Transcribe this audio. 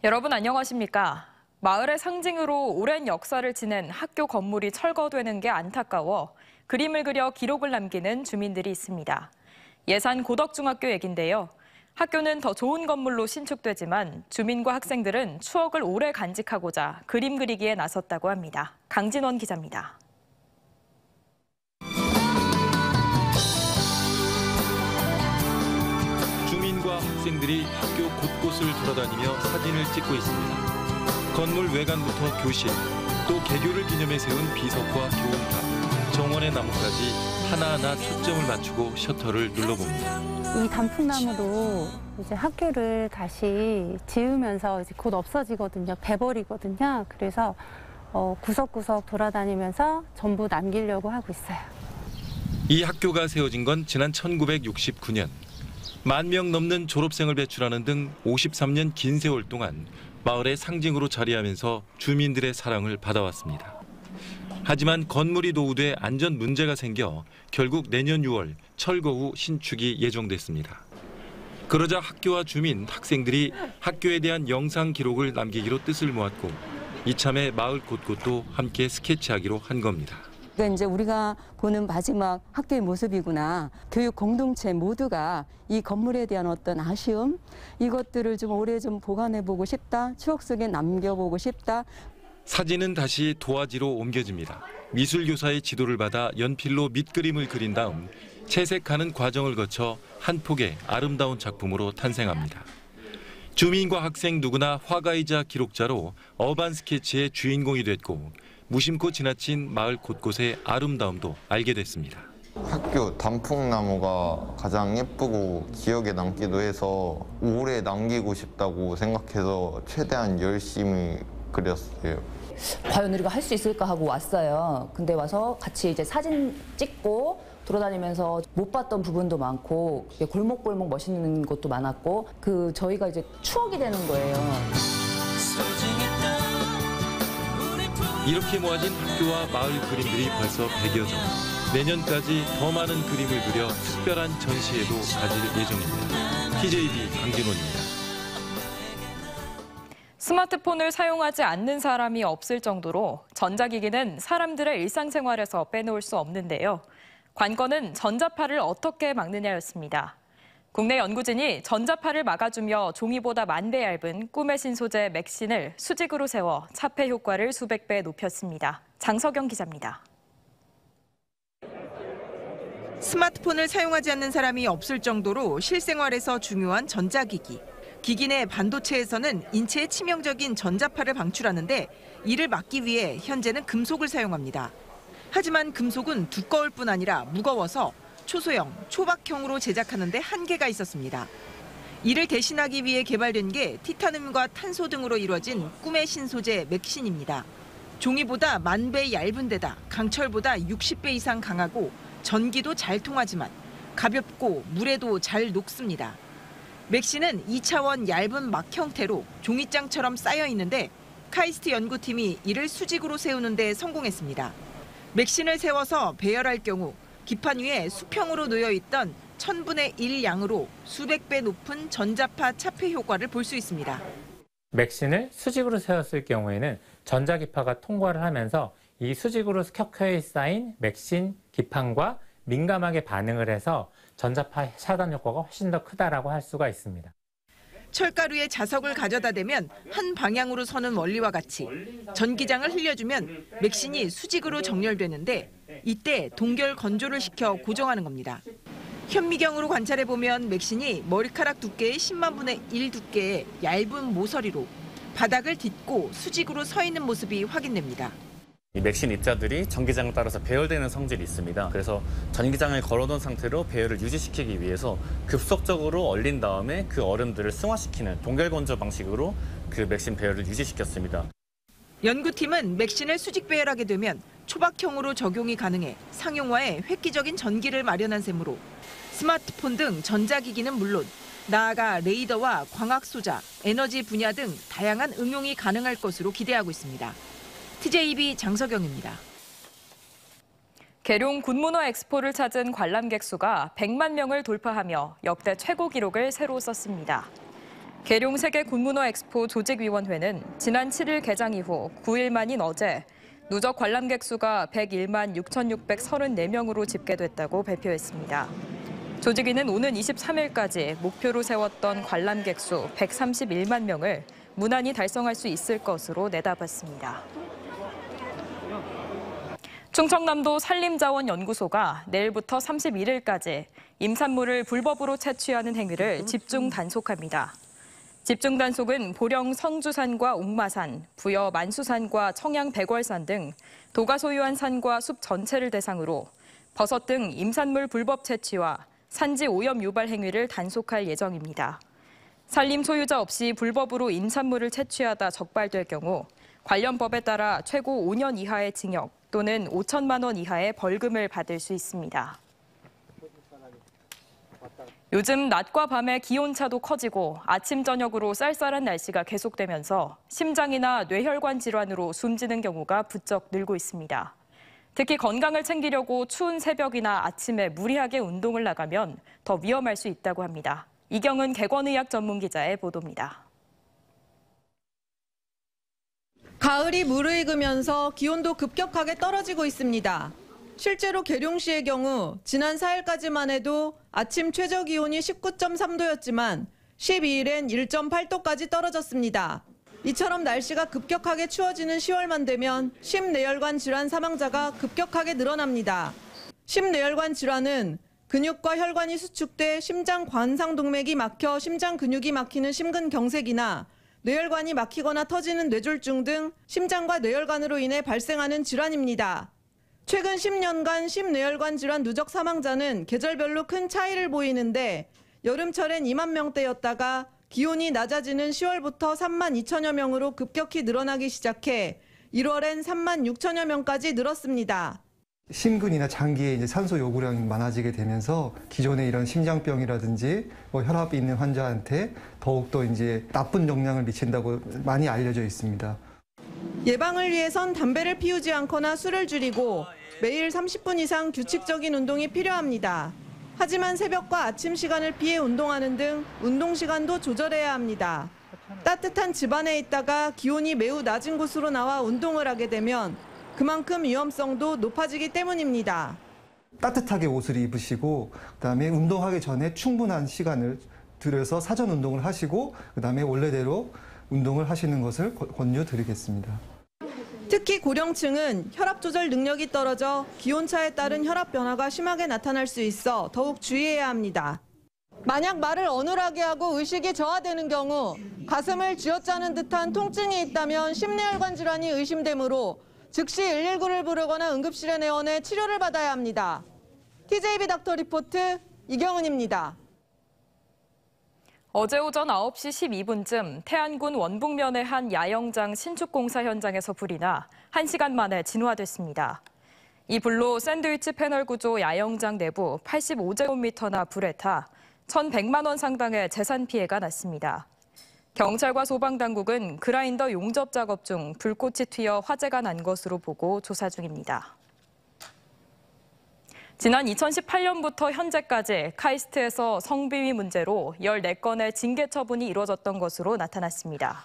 여러분 안녕하십니까? 마을의 상징으로 오랜 역사를 지닌 학교 건물이 철거되는 게 안타까워 그림을 그려 기록을 남기는 주민들이 있습니다. 예산 고덕중학교 얘긴데요. 학교는 더 좋은 건물로 신축되지만 주민과 학생들은 추억을 오래 간직하고자 그림 그리기에 나섰다고 합니다. 강진원 기자입니다. 주민과 학생들이 학교 곳곳을 돌아다니며 사진을 찍고 있습니다. 건물 외관부터 교실, 또 개교를 기념해 세운 비석과 교원탑, 정원의 나무까지 하나하나 초점을 맞추고 셔터를 눌러봅니다. 이 단풍나무도 이제 학교를 다시 지으면서 이제 곧 없어지거든요. 배버리거든요. 그래서 구석구석 돌아다니면서 전부 남기려고 하고 있어요. 이 학교가 세워진 건 지난 1969년. 10,000명 넘는 졸업생을 배출하는 등 53년 긴 세월 동안 마을의 상징으로 자리하면서 주민들의 사랑을 받아왔습니다. 하지만 건물이 노후돼 안전 문제가 생겨 결국 내년 6월 철거 후 신축이 예정됐습니다. 그러자 학교와 주민, 학생들이 학교에 대한 영상 기록을 남기기로 뜻을 모았고 이참에 마을 곳곳도 함께 스케치하기로 한 겁니다. 그러니까 이제 우리가 보는 마지막 학교의 모습이구나. 교육 공동체 모두가 이 건물에 대한 어떤 아쉬움, 이것들을 좀 오래 좀 보관해보고 싶다. 추억 속에 남겨보고 싶다. 사진은 다시 도화지로 옮겨집니다. 미술교사의 지도를 받아 연필로 밑그림을 그린 다음 채색하는 과정을 거쳐 한 폭의 아름다운 작품으로 탄생합니다. 주민과 학생 누구나 화가이자 기록자로 어반 스케치의 주인공이 됐고 무심코 지나친 마을 곳곳의 아름다움도 알게 됐습니다. 학교 단풍나무가 가장 예쁘고 기억에 남기도 해서 오래 남기고 싶다고 생각해서 최대한 열심히 그렸어요. 과연 우리가 할 수 있을까 하고 왔어요. 근데 와서 같이 이제 사진 찍고 돌아다니면서 못 봤던 부분도 많고 골목골목 멋있는 것도 많았고 저희가 이제 추억이 되는 거예요. 이렇게 모아진 학교와 마을 그림들이 벌써 100여 점. 내년까지 더 많은 그림을 그려 특별한 전시회도 가질 예정입니다. TJB 강진원입니다. 스마트폰을 사용하지 않는 사람이 없을 정도로 전자기기는 사람들의 일상생활에서 빼놓을 수 없는데요. 관건은 전자파를 어떻게 막느냐였습니다. 국내 연구진이 전자파를 막아주며 종이보다 10,000배 얇은 꿈의 신소재 맥신을 수직으로 세워 차폐 효과를 수백 배 높였습니다. 장석영 기자입니다. 스마트폰을 사용하지 않는 사람이 없을 정도로 실생활에서 중요한 전자기기. 기기 내 반도체에서는 인체에 치명적인 전자파를 방출하는데 이를 막기 위해 현재는 금속을 사용합니다. 하지만 금속은 두꺼울 뿐 아니라 무거워서 초소형, 초박형으로 제작하는 데 한계가 있었습니다. 이를 대신하기 위해 개발된 게 티타늄과 탄소 등으로 이루어진 꿈의 신소재 맥신입니다. 종이보다 10,000배 얇은 데다 강철보다 60배 이상 강하고 전기도 잘 통하지만 가볍고 물에도 잘 녹습니다. 맥신은 2차원 얇은 막 형태로 종이장처럼 쌓여 있는데 카이스트 연구팀이 이를 수직으로 세우는 데 성공했습니다. 맥신을 세워서 배열할 경우 기판 위에 수평으로 놓여 있던 1000분의 1 양으로 수백 배 높은 전자파 차폐 효과를 볼 수 있습니다. 맥신을 수직으로 세웠을 경우에는 전자기파가 통과를 하면서 이 수직으로 켜켜이 쌓인 맥신 기판과 민감하게 반응을 해서 전자파 차단 효과가 훨씬 더 크다라고 할 수가 있습니다. 철가루에 자석을 가져다 대면 한 방향으로 서는 원리와 같이 전기장을 흘려주면 맥신이 수직으로 정렬되는데 이때 동결 건조를 시켜 고정하는 겁니다. 현미경으로 관찰해보면 맥신이 머리카락 두께의 10만 분의 1 두께의 얇은 모서리로 바닥을 딛고 수직으로 서 있는 모습이 확인됩니다. 이 맥신 입자들이 전기장을 따라서 배열되는 성질이 있습니다. 그래서 전기장을 걸어놓은 상태로 배열을 유지시키기 위해서 급속적으로 얼린 다음에 그 얼음들을 승화시키는 동결건조 방식으로 그 맥신 배열을 유지시켰습니다. 연구팀은 맥신을 수직 배열하게 되면 초박형으로 적용이 가능해 상용화에 획기적인 전기를 마련한 셈으로 스마트폰 등 전자기기는 물론 나아가 레이더와 광학소자, 에너지 분야 등 다양한 응용이 가능할 것으로 기대하고 있습니다. TJB 장석영입니다. 계룡 군문화 엑스포를 찾은 관람객 수가 100만 명을 돌파하며 역대 최고 기록을 새로 썼습니다. 계룡 세계군문화 엑스포 조직위원회는 지난 7일 개장 이후 9일 만인 어제 누적 관람객 수가 101만 6,634명으로 집계됐다고 발표했습니다. 조직위는 오는 23일까지 목표로 세웠던 관람객 수 131만 명을 무난히 달성할 수 있을 것으로 내다봤습니다. 충청남도 산림자원연구소가 내일부터 31일까지 임산물을 불법으로 채취하는 행위를 집중 단속합니다. 집중 단속은 보령 성주산과 옥마산, 부여 만수산과 청양 백월산 등 도가 소유한 산과 숲 전체를 대상으로 버섯 등 임산물 불법 채취와 산지 오염 유발 행위를 단속할 예정입니다. 산림 소유자 없이 불법으로 임산물을 채취하다 적발될 경우 관련 법에 따라 최고 5년 이하의 징역 또는 5천만 원 이하의 벌금을 받을 수 있습니다. 요즘 낮과 밤의 기온차도 커지고 아침 저녁으로 쌀쌀한 날씨가 계속되면서 심장이나 뇌혈관 질환으로 숨지는 경우가 부쩍 늘고 있습니다. 특히 건강을 챙기려고 추운 새벽이나 아침에 무리하게 운동을 나가면 더 위험할 수 있다고 합니다. 이경은 객원의학 전문 기자의 보도입니다. 가을이 무르익으면서 기온도 급격하게 떨어지고 있습니다. 실제로 계룡시의 경우 지난 4일까지만 해도 아침 최저 기온이 19.3도였지만 12일엔 1.8도까지 떨어졌습니다. 이처럼 날씨가 급격하게 추워지는 10월만 되면 심뇌혈관 질환 사망자가 급격하게 늘어납니다. 심뇌혈관 질환은 근육과 혈관이 수축돼 심장 관상동맥이 막혀 심장 근육이 막히는 심근경색이나 뇌혈관이 막히거나 터지는 뇌졸중 등 심장과 뇌혈관으로 인해 발생하는 질환입니다. 최근 10년간 심뇌혈관 질환 누적 사망자는 계절별로 큰 차이를 보이는데 여름철엔 2만 명대였다가 기온이 낮아지는 10월부터 3만 2천여 명으로 급격히 늘어나기 시작해 1월엔 3만 6천여 명까지 늘었습니다. 심근이나 장기에 이제 산소 요구량이 많아지게 되면서 기존의 이런 심장병이라든지 혈압이 있는 환자한테 더욱더 이제 나쁜 영향을 미친다고 많이 알려져 있습니다. 예방을 위해선 담배를 피우지 않거나 술을 줄이고 매일 30분 이상 규칙적인 운동이 필요합니다. 하지만 새벽과 아침 시간을 피해 운동하는 등 운동 시간도 조절해야 합니다. 따뜻한 집안에 있다가 기온이 매우 낮은 곳으로 나와 운동을 하게 되면 그만큼 위험성도 높아지기 때문입니다. 따뜻하게 옷을 입으시고 그다음에 운동하기 전에 충분한 시간을 들여서 사전 운동을 하시고 그다음에 원래대로 운동을 하시는 것을 권유드리겠습니다. 특히 고령층은 혈압 조절 능력이 떨어져 기온차에 따른 혈압 변화가 심하게 나타날 수 있어 더욱 주의해야 합니다. 만약 말을 어눌하게 하고 의식이 저하되는 경우 가슴을 쥐어짜는 듯한 통증이 있다면 심뇌혈관 질환이 의심되므로 즉시 119를 부르거나 응급실에 내원해 치료를 받아야 합니다. TJB 닥터 리포트 이경은입니다. 어제 오전 9시 12분쯤 태안군 원북면의 한 야영장 신축 공사 현장에서 불이 나 1시간 만에 진화됐습니다. 이 불로 샌드위치 패널 구조 야영장 내부 85제곱미터나 불에 타 1,100만 원 상당의 재산 피해가 났습니다. 경찰과 소방당국은 그라인더 용접 작업 중 불꽃이 튀어 화재가 난 것으로 보고 조사 중입니다. 지난 2018년부터 현재까지 카이스트에서 성비위 문제로 14건의 징계 처분이 이루어졌던 것으로 나타났습니다.